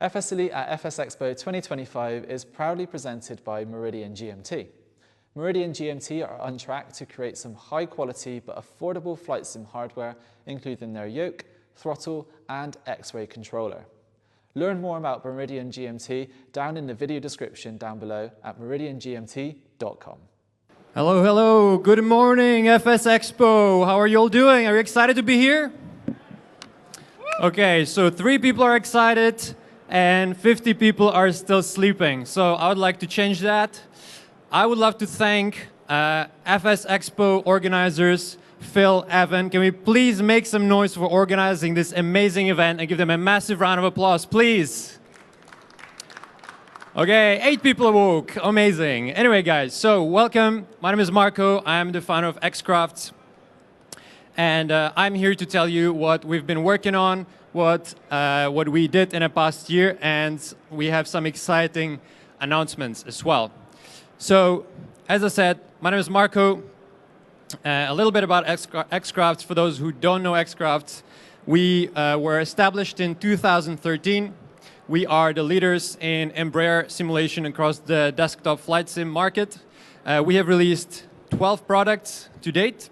FSElite at FS Expo 2025 is proudly presented by Meridian GMT. Meridian GMT are on track to create some high-quality but affordable flight sim hardware, including their yoke, throttle, and X-ray controller. Learn more about Meridian GMT down in the video description down below at meridiangmt.com. Hello, hello. Good morning, FS Expo. How are you all doing? Are you excited to be here? Okay, so 3 people are excited and 50 people are still sleeping. So I would like to change that. I would love to thank FS Expo organizers, Phil, Evan. Can we please make some noise for organizing this amazing event and give them a massive round of applause, please? Okay, 8 people awoke. Amazing. Anyway, guys, so welcome. My name is Marco. I'm the founder of XCrafts. And I'm here to tell you what we've been working on, what we did in the past year, and we have some exciting announcements as well. So, as I said, my name is Marco. A little bit about XCrafts. For those who don't know XCrafts, we were established in 2013. We are the leaders in Embraer simulation across the desktop flight sim market. We have released 12 products to date.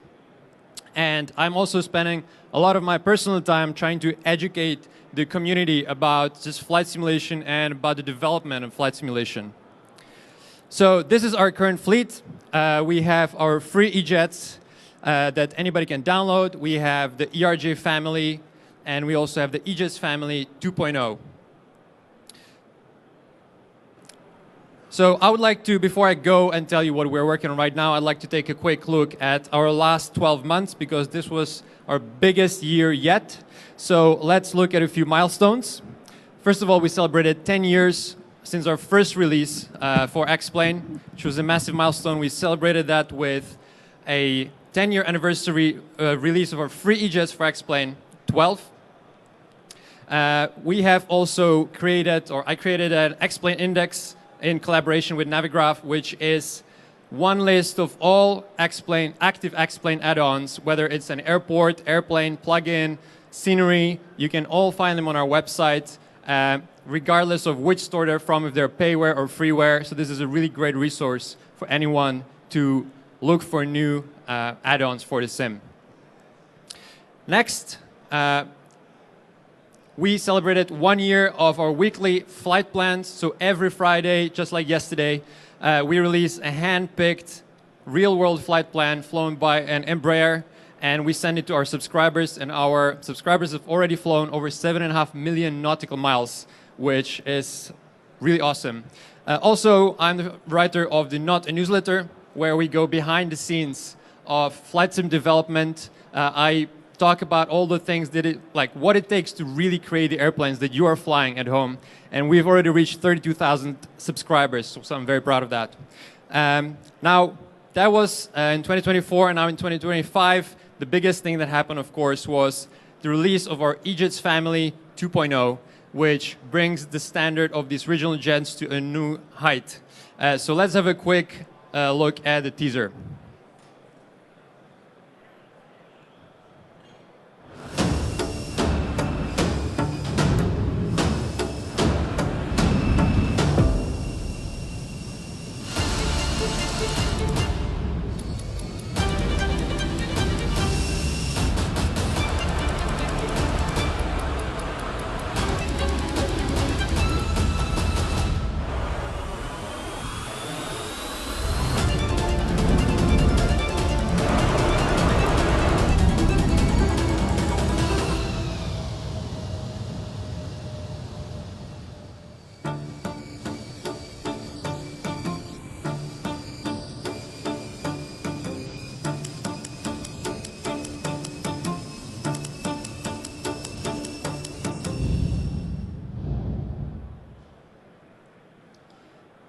And I'm also spending a lot of my personal time trying to educate the community about just flight simulation and about the development of flight simulation. So this is our current fleet. We have our free E-Jets that anybody can download. We have the ERJ family, and we also have the E-Jets family 2.0. So I would like to, before I go and tell you what we're working on right now, I'd like to take a quick look at our last 12 months because this was our biggest year yet. So let's look at a few milestones. First of all, we celebrated 10 years since our first release for X-Plane, which was a massive milestone. We celebrated that with a 10-year anniversary release of our free E-Jets for X-Plane 12. We have also created, or I created an X-Plane index in collaboration with Navigraph, which is one list of all X-Plane, active X-Plane add-ons, whether it's an airport, airplane, plugin, scenery. You can all find them on our website, regardless of which store they're from, if they're payware or freeware. So this is a really great resource for anyone to look for new add-ons for the sim. Next, we celebrated 1 year of our weekly flight plans. So every Friday, just like yesterday, we release a hand-picked real-world flight plan flown by an Embraer, and we send it to our subscribers, and our subscribers have already flown over 7.5 million nautical miles, which is really awesome. Also, I'm the writer of the Not a Newsletter, where we go behind the scenes of flight sim development. I talk about all the things that like what it takes to really create the airplanes that you are flying at home. And we've already reached 32,000 subscribers, so I'm very proud of that. Now, that was in 2024, and now in 2025, the biggest thing that happened, of course, was the release of our E-Jets family 2.0, which brings the standard of these regional jets to a new height. So let's have a quick look at the teaser.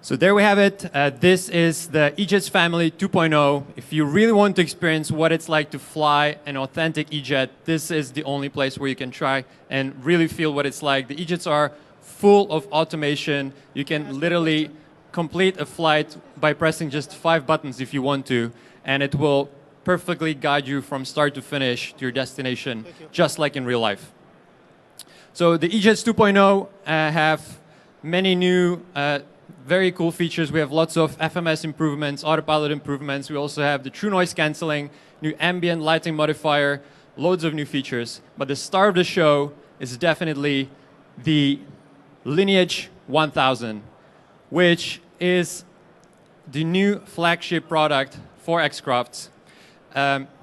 So there we have it. This is the E-Jets family 2.0. If you really want to experience what it's like to fly an authentic E-Jet, this is the only place where you can try and really feel what it's like. The E-Jets are full of automation. You can literally complete a flight by pressing just 5 buttons if you want to, and it will perfectly guide you from start to finish to your destination, just like in real life. So the eJets 2.0 have many new, very cool features. We have lots of FMS improvements, autopilot improvements. We also have the true noise cancelling, new ambient lighting modifier, loads of new features. But the star of the show is definitely the Lineage 1000, which is the new flagship product for XCrafts.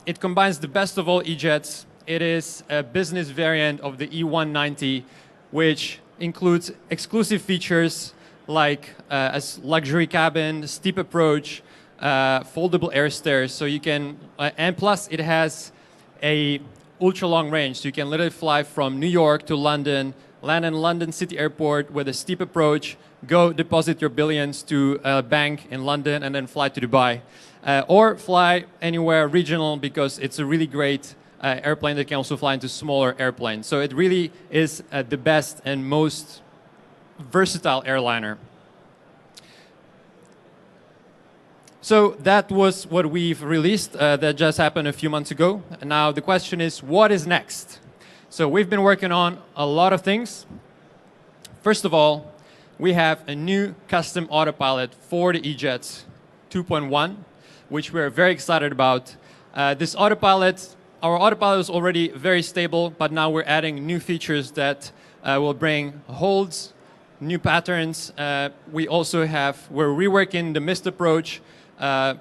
It combines the best of all eJets. It is a business variant of the E190, which includes exclusive features like a luxury cabin, steep approach, foldable air stairs. So you can, and plus it has a ultra long range. So you can literally fly from New York to London, land in London City Airport with a steep approach, go deposit your billions to a bank in London, and then fly to Dubai. Or fly anywhere regional, because it's a really great airplane that can also fly into smaller airplanes. So it really is the best and most versatile airliner. So that was what we've released. That just happened a few months ago. And now the question is, what is next? So we've been working on a lot of things. First of all, we have a new custom autopilot for the eJets 2.1, which we're very excited about. This autopilot, our autopilot is already very stable, but now we're adding new features that will bring holds, new patterns. We're reworking the missed approach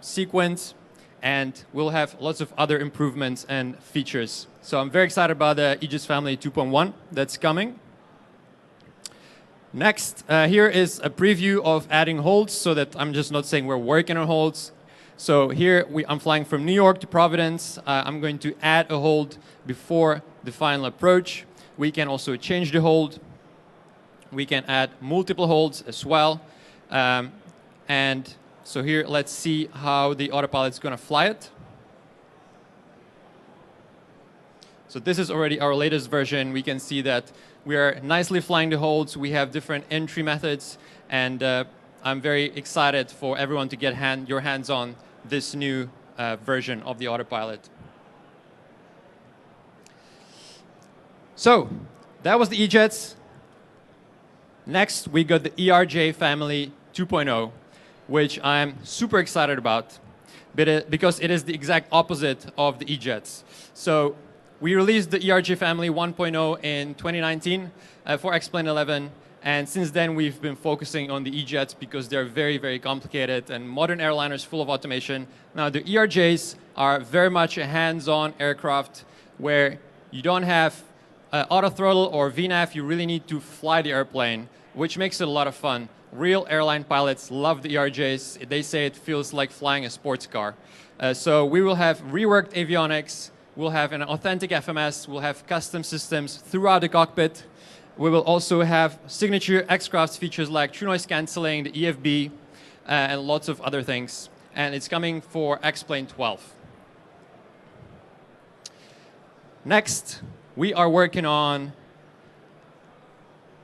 sequence, and we'll have lots of other improvements and features. So I'm very excited about the eJets Family 2.1 that's coming. Next, here is a preview of adding holds, so that I'm just not saying we're working on holds. So here I'm flying from New York to Providence. I'm going to add a hold before the final approach. We can also change the hold. We can add multiple holds as well. And so here, let's see how the autopilot is going to fly it. So this is already our latest version. We can see that we are nicely flying the holds. We have different entry methods, and I'm very excited for everyone to get your hands on this new version of the autopilot. So that was the eJets. Next, we got the ERJ Family 2.0, which I'm super excited about, because it is the exact opposite of the eJets. So we released the ERJ Family 1.0 in 2019 for X-Plane 11. And since then, we've been focusing on the eJets because they're very, very complicated and modern airliners full of automation. Now, the ERJs are very much a hands-on aircraft where you don't have auto throttle or VNAV. You really need to fly the airplane, which makes it a lot of fun. Real airline pilots love the ERJs. They say it feels like flying a sports car. So we will have reworked avionics. We'll have an authentic FMS. We'll have custom systems throughout the cockpit. We will also have signature XCrafts features like true noise cancelling, the EFB, and lots of other things. And it's coming for X-Plane 12. Next, we are working on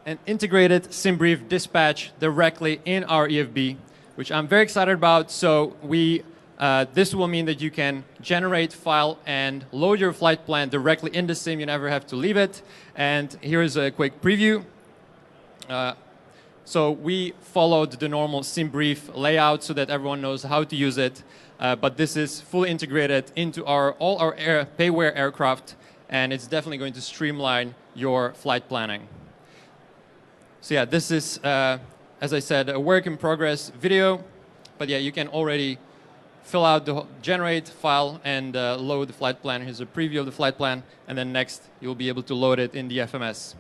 an integrated SimBrief dispatch directly in our EFB, which I'm very excited about. So this will mean that you can generate, file, and load your flight plan directly in the sim. You never have to leave it. And here's a quick preview. So we followed the normal SimBrief layout so that everyone knows how to use it. But this is fully integrated into all our payware aircraft, and it's definitely going to streamline your flight planning. So yeah, this is, as I said, a work in progress video. But yeah, you can already fill out the generate file and load the flight plan. Here's a preview of the flight plan. And then next, you'll be able to load it in the FMS.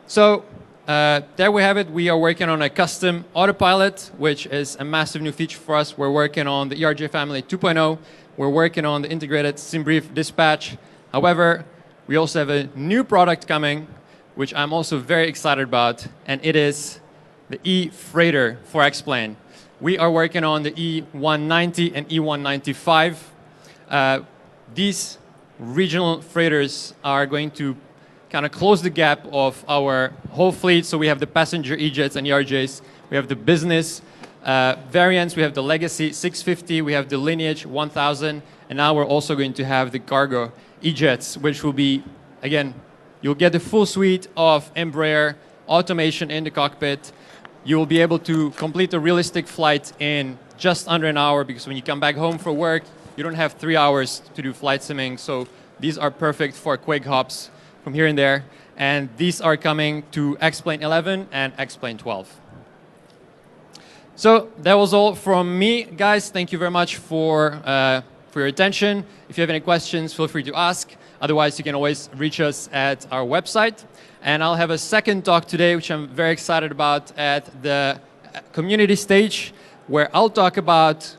So there we have it. We are working on a custom autopilot, which is a massive new feature for us. We're working on the ERJ Family 2.0. We're working on the integrated SimBrief dispatch. However, we also have a new product coming, which I'm also very excited about, and it is the E-Freighter for X-Plane. We are working on the E190 and E195. These regional freighters are going to kind of close the gap of our whole fleet. So we have the passenger eJets and ERJs. We have the business variants. We have the Legacy 650, we have the Lineage 1000, and now we're also going to have the Cargo E-Jets, which will be, again, you'll get the full suite of Embraer automation in the cockpit. You will be able to complete a realistic flight in just under an hour, because when you come back home for work, you don't have 3 hours to do flight simming. So these are perfect for quick hops from here and there. And these are coming to X-Plane 11 and X-Plane 12. So that was all from me, guys. Thank you very much for your attention. If you have any questions, feel free to ask. Otherwise, you can always reach us at our website. And I'll have a second talk today, which I'm very excited about, at the community stage, where I'll talk about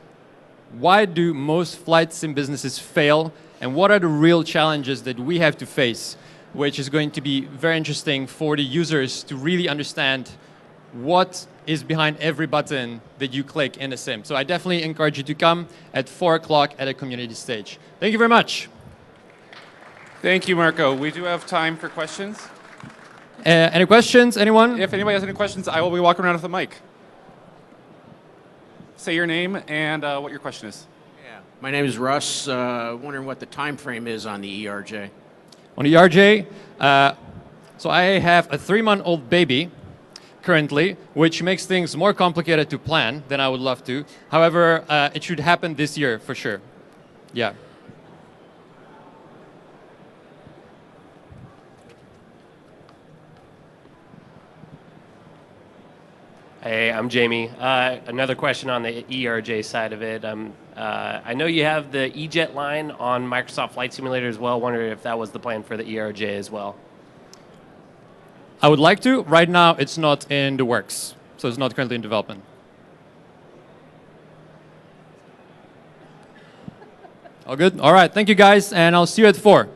why do most flight sim businesses fail, and what are the real challenges that we have to face, which is going to be very interesting for the users to really understand what is behind every button that you click in a sim. So I definitely encourage you to come at 4 o'clock at a community stage. Thank you very much. Thank you, Marco. We do have time for questions. Any questions, anyone? If anybody has any questions, I will be walking around with a mic. Say your name and what your question is. Yeah, my name is Russ. Wondering what the time frame is on the ERJ. On the ERJ, so I have a 3-month-old baby currently, which makes things more complicated to plan than I would love to. However, it should happen this year for sure. Yeah. Hey, I'm Jamie. Another question on the ERJ side of it. I know you have the E-Jet line on Microsoft Flight Simulator as well. Wondering if that was the plan for the ERJ as well. I would like to. Right now, it's not in the works, so it's not currently in development. All good? All right. Thank you, guys, and I'll see you at 4.